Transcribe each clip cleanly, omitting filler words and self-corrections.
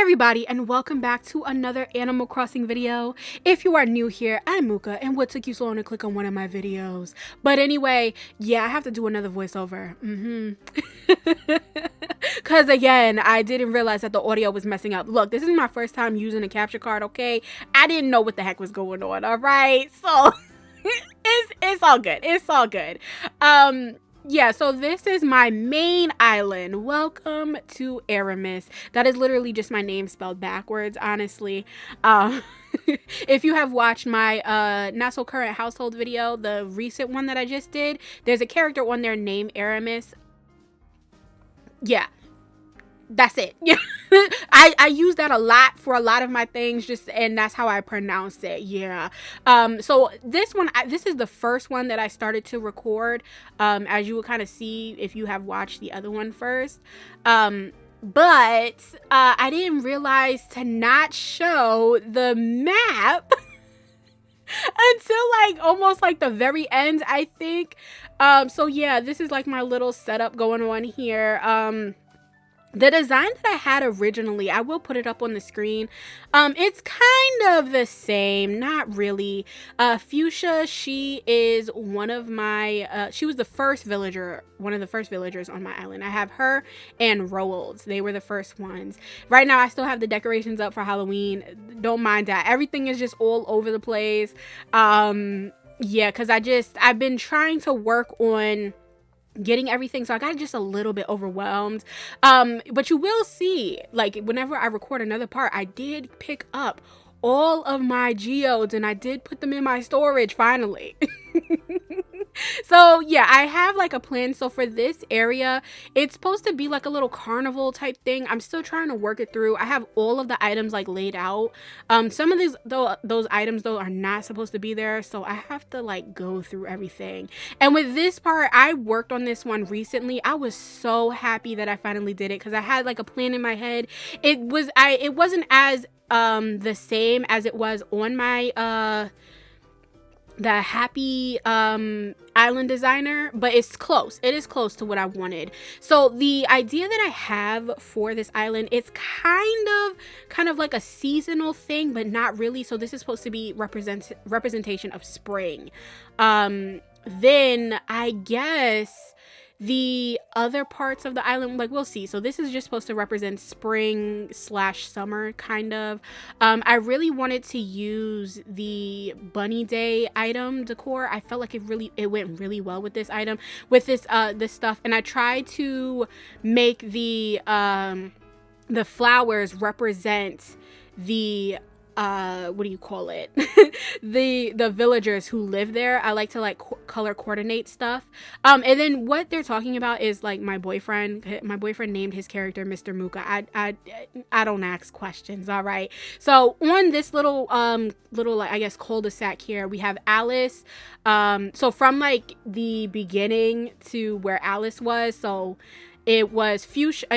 everybody, and welcome back to another Animal Crossing video. If you are new here, I'm Muka, and what took you so long to click on one of my videos? But anyway, yeah, I have to do another voiceover. Because again, I didn't realize that the audio was messing up. Look, this is my first time using a capture card, okay? I didn't know what the heck was going on, alright? So, it's all good. It's all good. Yeah, so this is my main island. Welcome to Ariamas. That is literally just my name spelled backwards, honestly. If you have watched my not so current household video, the recent one that I just did, there's a character on there named Ariamas. Yeah, that's it. Yeah. I use that a lot for a lot of my things, and that's how I pronounce it. Yeah. So this one, this is the first one that I started to record, as you will kind of see if you have watched the other one first. But I didn't realize to not show the map until like almost like the very end, I think. So yeah, this is like my little setup going on here. The design that I had originally, I will put it up on the screen. It's kind of the same, not really. Fuchsia, she is one of my, she was the first villager, one of the first villagers on my island. I have her and Roalds. They were the first ones. Right now, I still have the decorations up for Halloween. Don't mind that. Everything is just all over the place. Yeah, because I've been trying to work on getting everything, so I got just a little bit overwhelmed. But you will see, like, whenever I record another part, I did pick up all of my geodes and I did put them in my storage finally. So yeah, I have like a plan. So for this area, it's supposed to be like a little carnival type thing. I'm still trying to work it through. I have all of the items like laid out. Some of these those items though are not supposed to be there, so I have to like go through everything. And with this part, I worked on this one recently. I was so happy that I finally did it because I had like a plan in my head. It wasn't as the same as it was on my the happy island designer, but it's close. It is close to what I wanted. So the idea that I have for this island, it's kind of like a seasonal thing, but not really. So this is supposed to be representation of spring. Then I guess the other parts of the island, like, we'll see. So this is just supposed to represent spring / summer, kind of. I really wanted to use the bunny day item decor. I felt like it went really well with this item, with this stuff. And I tried to make the flowers represent the what do you call it? the villagers who live there. I like to like color coordinate stuff. And then what they're talking about is like my boyfriend named his character Mr. Muka. I don't ask questions, all right? So on this little like, I guess, cul-de-sac here, we have Alice. So from like the beginning to where Alice was, so it was Frida,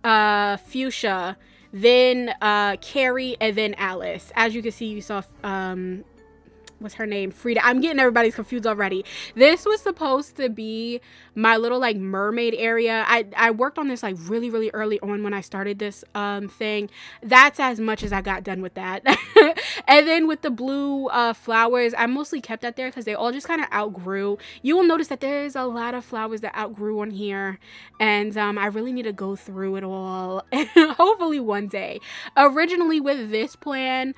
Fuchsia, then Carrie, and then Alice. As you can see, you saw what's her name? Frida. I'm getting everybody's confused already. This was supposed to be my little like mermaid area. I worked on this like really early on when I started this thing. That's as much as I got done with that. And then with the blue flowers, I mostly kept that there because they all just kind of outgrew. You will notice that there's a lot of flowers that outgrew on here, and I really need to go through it all. Hopefully one day. Originally with this plan,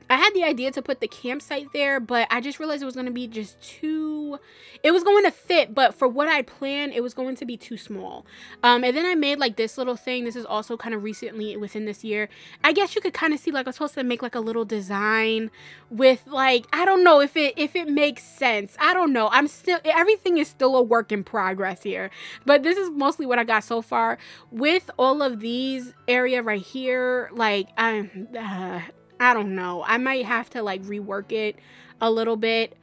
I had the idea to put the campsite there, but I just realized it was going to be just too... It was going to fit, but for what I planned, it was going to be too small. And then I made like this little thing. This is also kind of recently within this year. I guess you could kind of see like I was supposed to make like a little design with like... I don't know if it makes sense. I don't know. Everything is still a work in progress here. But this is mostly what I got so far. With all of these area right here, like... I don't know. I might have to like rework it a little bit.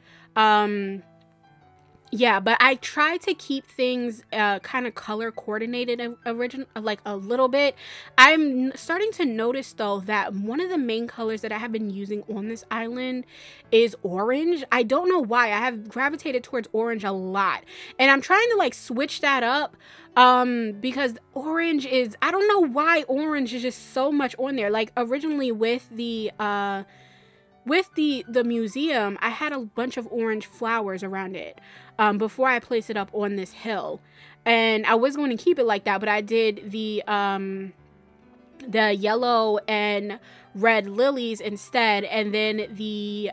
Yeah, but I try to keep things kind of color coordinated original, like a little bit. I'm starting to notice though that one of the main colors that I have been using on this island is orange. I don't know why. I have gravitated towards orange a lot. And I'm trying to like switch that up because orange is, I don't know why orange is just so much on there. Like originally with the museum, I had a bunch of orange flowers around it before I placed it up on this hill, and I was going to keep it like that, but I did the yellow and red lilies instead, and then the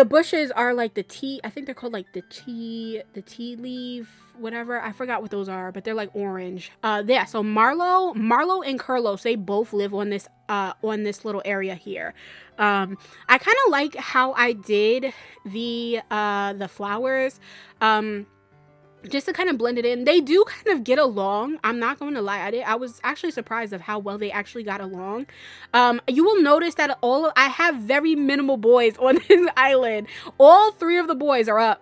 bushes are like the tea, I think they're called like the tea leaf, whatever. I forgot what those are, but they're like orange. Yeah, so Marlowe and Curlos, they both live on this little area here. I kind of like how I did the flowers. Just to kind of blend it in. They do kind of get along. I'm not going to lie. I was actually surprised of how well they actually got along. You will notice that I have very minimal boys on this island. All three of the boys are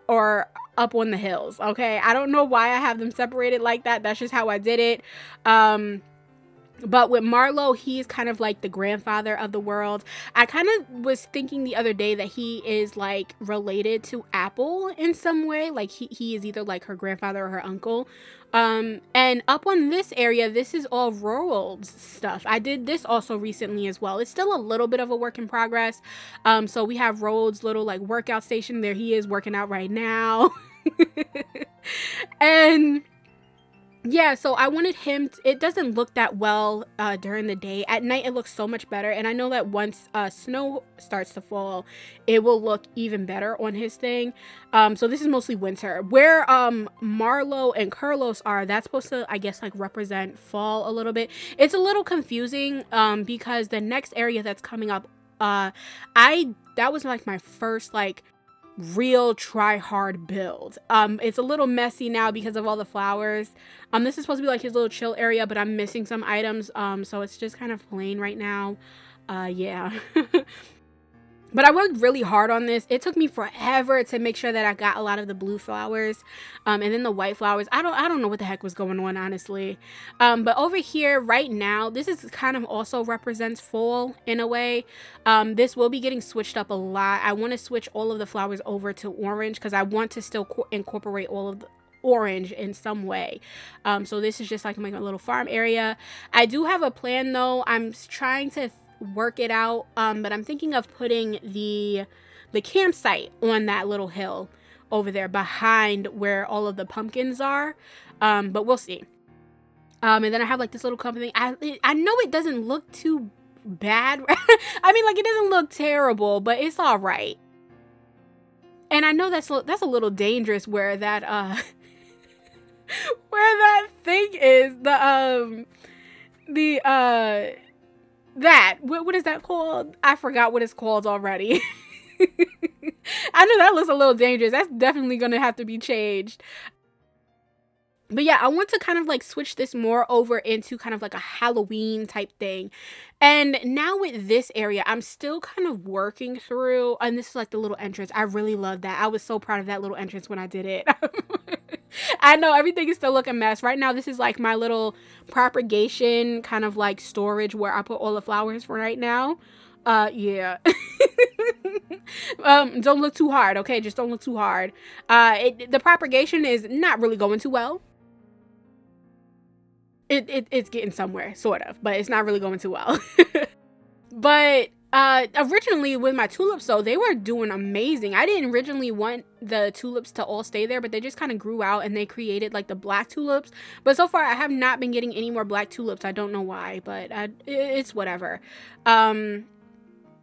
up on the hills. Okay. I don't know why I have them separated like that. That's just how I did it. But with Marlowe, he's kind of like the grandfather of the world. I kind of was thinking the other day that he is like related to Apple in some way. Like he is either like her grandfather or her uncle. And up on this area, this is all rural stuff. I did this also recently as well. It's still a little bit of a work in progress. So we have Rhodes' little like workout station. There he is working out right now. And yeah, so I wanted him it doesn't look that well during the day. At night it looks so much better, and I know that once snow starts to fall, it will look even better on his thing. So this is mostly winter. Where Marlowe and Curlos are, that's supposed to, I guess, like represent fall a little bit. It's a little confusing because the next area that's coming up, that was like my first like real try hard build. It's a little messy now because of all the flowers. This is supposed to be like his little chill area, but I'm missing some items, so it's just kind of plain right now. Yeah. But I worked really hard on this. It took me forever to make sure that I got a lot of the blue flowers, and then the white flowers. I don't know what the heck was going on, honestly. But over here right now, this is kind of also represents fall in a way. This will be getting switched up a lot. I want to switch all of the flowers over to orange because I want to still incorporate all of the orange in some way. So this is just like my little farm area. I do have a plan though. I'm trying to work it out, but I'm thinking of putting the campsite on that little hill over there behind where all of the pumpkins are, but we'll see. And then I have like this little company. I know it doesn't look too bad. I mean, like, it doesn't look terrible, but it's all right. And I know that's a little dangerous where that where that thing is, what is that called? I forgot what it's called already. I know that looks a little dangerous. That's definitely gonna have to be changed. But yeah, I want to kind of like switch this more over into kind of like a Halloween type thing. And now with this area, I'm still kind of working through, and this is like the little entrance. I really love that. I was so proud of that little entrance when I did it. I know everything is still looking a mess. Right now, this is like my little propagation kind of like storage where I put all the flowers for right now. Yeah. Don't look too hard, okay? Just don't look too hard. The propagation is not really going too well. It's getting somewhere, sort of, but it's not really going too well. But originally with my tulips, though, they were doing amazing. I didn't originally want the tulips to all stay there, but they just kind of grew out and they created like the black tulips. But so far I have not been getting any more black tulips. I don't know why, but it's whatever.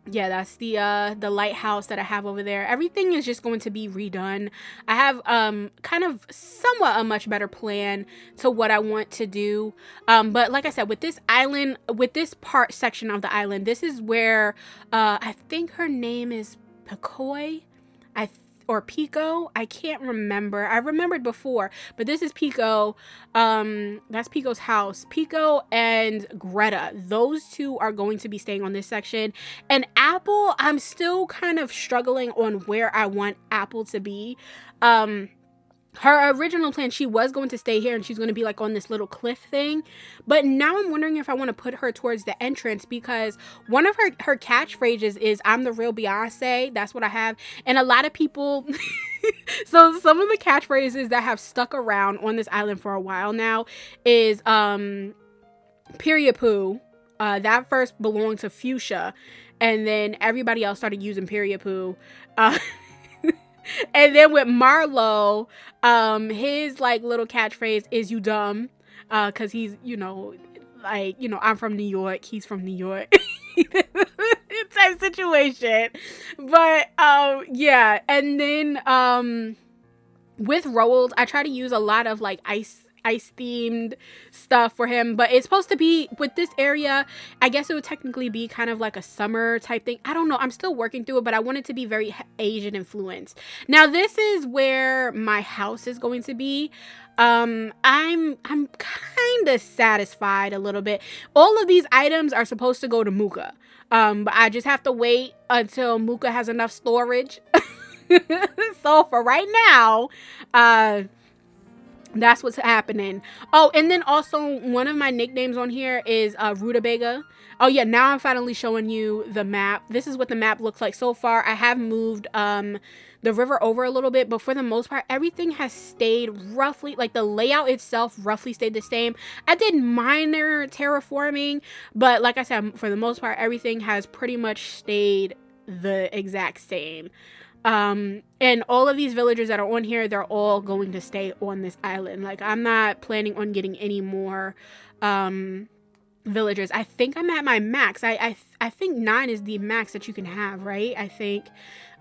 Yeah, that's the lighthouse that I have over there. Everything is just going to be redone. I have kind of somewhat a much better plan to what I want to do. But like I said, with this island, with this section of the island, this is where I think her name is Pecoy. or Pico. I can't remember. I remembered before, but this is Pico. That's Pico's house. Pico and Greta. Those two are going to be staying on this section. And Apple, I'm still kind of struggling on where I want Apple to be. Her original plan, she was going to stay here and she's going to be like on this little cliff thing. But now I'm wondering if I want to put her towards the entrance, because one of her catchphrases is, "I'm the real Beyonce." That's what I have. And a lot of people, so some of the catchphrases that have stuck around on this island for a while now is period poo. That first belonged to Fuchsia. And then everybody else started using period poo. And then with Marlo, his like little catchphrase is "you dumb," because he's, I'm from New York, he's from New York type situation. But yeah, and then with Roald, I try to use a lot of like ice themed stuff for him, but it's supposed to be with this area, I guess it would technically be kind of like a summer type thing. I don't know, I'm still working through it, but I want it to be very Asian influenced. Now this is where my house is going to be. I'm kind of satisfied a little bit. All of these items are supposed to go to Muka, but I just have to wait until Muka has enough storage. So for right now, that's what's happening. Oh, and then also one of my nicknames on here is Rutabaga. Oh yeah, now I'm finally showing you the map. This is what the map looks like so far. I have moved the river over a little bit, but for the most part, everything has stayed roughly, like the layout itself roughly stayed the same. I did minor terraforming, but like I said, for the most part, everything has pretty much stayed the exact same. And all of these villagers that are on here, they're all going to stay on this island. Like, I'm not planning on getting any more villagers. I think I'm at my max. I think 9 is the max that you can have, right? I think.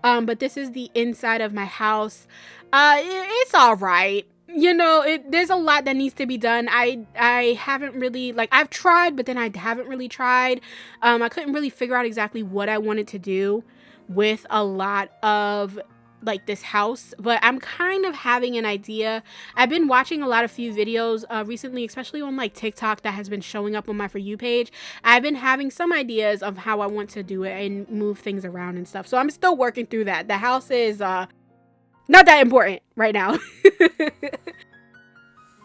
But this is the inside of my house. It's all right. There's a lot that needs to be done. I haven't really, like, I've tried, but then I haven't really tried. I couldn't really figure out exactly what I wanted to do with a lot of like this house, but I'm kind of having an idea. I've been watching a lot of few videos recently, especially on like TikTok, that has been showing up on my For You page. I've been having some ideas of how I want to do it and move things around and stuff, so I'm still working through that. The house is not that important right now.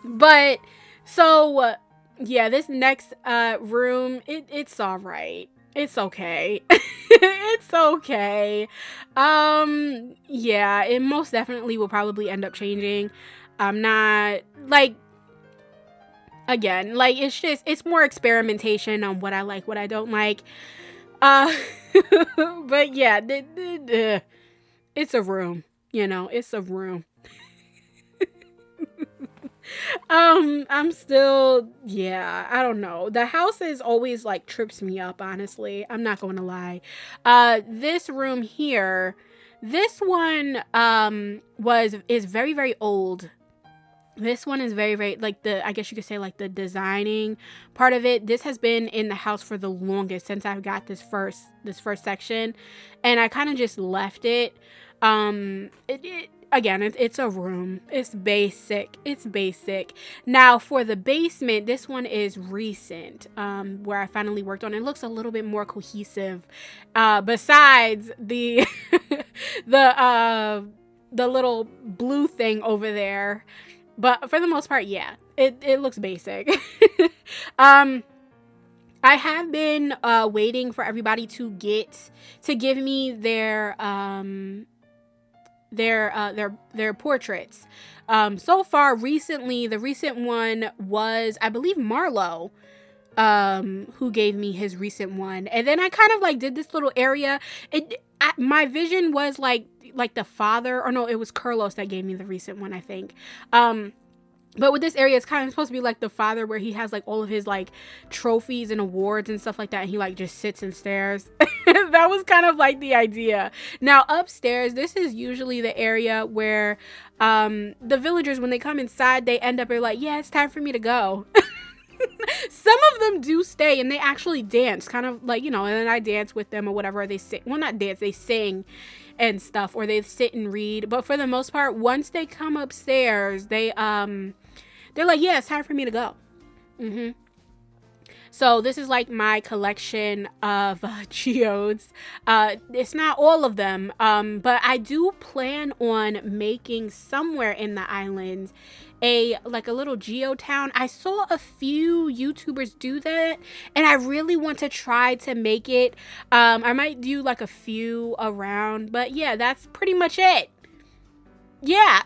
But so yeah, this next room, it's all right. It's okay. It's okay. Yeah, it most definitely will probably end up changing. I'm not, like, again, like, it's more experimentation on what I like, what I don't like. But yeah, it's a room, it's a room. I'm still, yeah, I don't know. The house is always like trips me up, honestly. I'm not going to lie. This room here, this one is very, very old. This one is very, very, like, I guess you could say, like, the designing part of it. This has been in the house for the longest, since I've got this first section, and I kind of just left it. Again, it's a room. It's basic. Now, for the basement, this one is recent, where I finally worked on it. It looks a little bit more cohesive, besides the the little blue thing over there. But for the most part, yeah, it looks basic. I have been waiting for everybody to give me their portraits. So far, recently, the recent one was, I believe, Marlo, who gave me his recent one. And then I kind of like did this little area. My vision was like the father, or no, it was Carlos that gave me the recent one, I think. But with this area, it's kind of supposed to be like the father, where he has like all of his like trophies and awards and stuff like that, and he like just sits and stares. That was kind of like the idea. Now upstairs, this is usually the area where the villagers, when they come inside, they end up like, yeah, it's time for me to go. Some of them do stay, and they actually dance, kind of like, and then I dance with them or whatever. They sing, well, not dance, they sing. and stuff, or they sit and read. But for the most part, once they come upstairs, they're like, yeah, it's time for me to go. So this is like my collection of geodes. It's not all of them, but I do plan on making somewhere in the islands a little geotown. I saw a few YouTubers do that, and I really want to try to make it. I might do like a few around, but yeah, that's pretty much it. Yeah.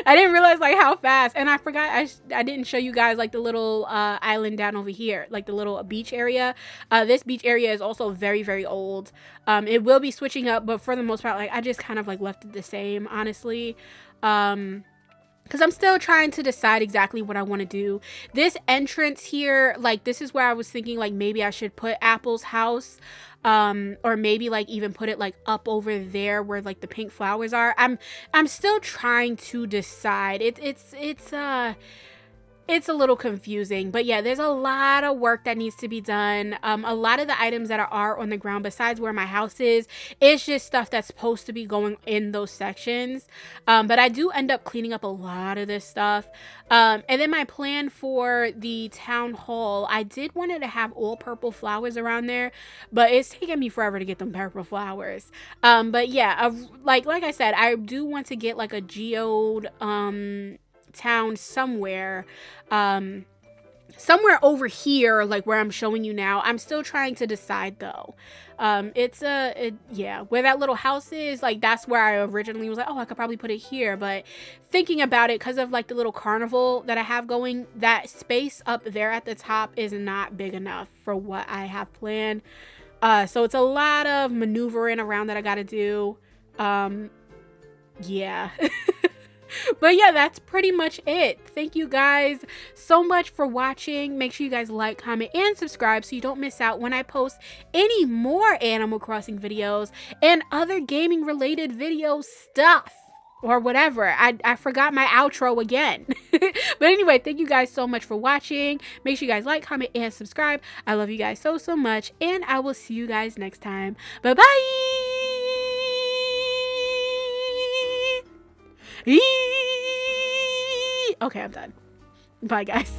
I didn't realize like how fast, and I forgot I didn't show you guys like the little island down over here, like the little beach area. This beach area is also very, very old. It will be switching up, but for the most part, like I just kind of like left it the same, honestly. Because I'm still trying to decide exactly what I want to do. This entrance here, like this is where I was thinking like maybe I should put Apple's house. Or maybe like even put it like up over there where like the pink flowers are. I'm still trying to decide. It's a little confusing, but yeah, there's a lot of work that needs to be done. A lot of the items that are on the ground besides where my house is, it's just stuff that's supposed to be going in those sections. But I do end up cleaning up a lot of this stuff. And then my plan for the town hall, I did want it to have all purple flowers around there, but it's taking me forever to get them purple flowers. But yeah, like I said, I do want to get like a geode, town somewhere over here, like where I'm showing you now. I'm still trying to decide though. Yeah, where that little house is, like that's where I originally was like, oh, I could probably put it here, but thinking about it, because of like the little carnival that I have going, that space up there at the top is not big enough for what I have planned. So it's a lot of maneuvering around that I gotta do. Yeah. But yeah, that's pretty much it. Thank you guys so much for watching. Make sure you guys like, comment, and subscribe so you don't miss out when I post any more Animal Crossing videos and other gaming related video stuff or whatever. I forgot my outro again. But anyway, thank you guys so much for watching. Make sure you guys like, comment, and subscribe. I love you guys so much, and I will see you guys next time. Bye-bye! Okay, I'm done. Bye, guys.